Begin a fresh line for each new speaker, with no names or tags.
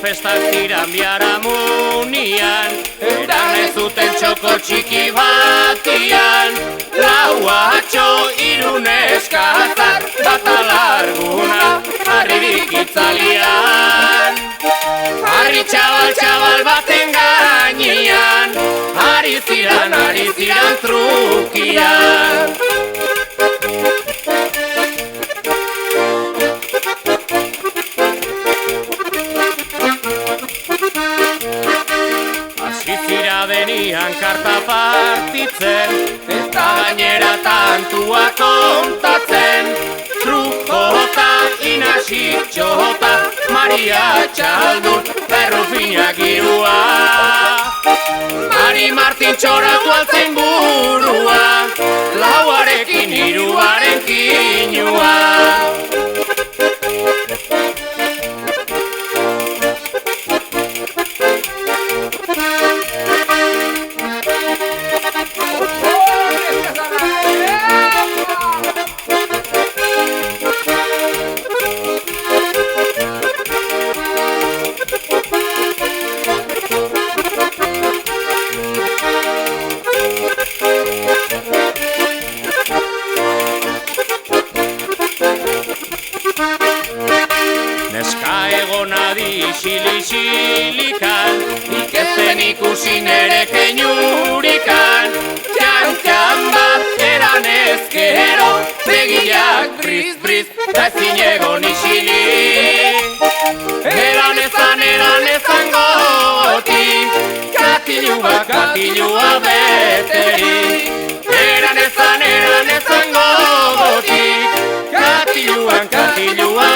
Festak ziran biharamunian, eran ez zuten txoko txiki batian. Lau atxo irun eskazar, bat alarguna, harririk itzalian. Harri txabal baten gainean, ari ziran trukian. Denian karta partitzen, eta gainera tantua kontatzen. Trukota, inasitxota, Maria Txaldun, berrufinak irua. Mari Martin txoratu altzen burua, lauarekin hiruaren kinua. Xili-xilikan, ikesten ikusi nere keinurikan. Txan-txan bat eran ezkero, begiak briz-briz, da ezin egon isili. Eran ezan goti, katilua beteri. Eran ezan goti, katilua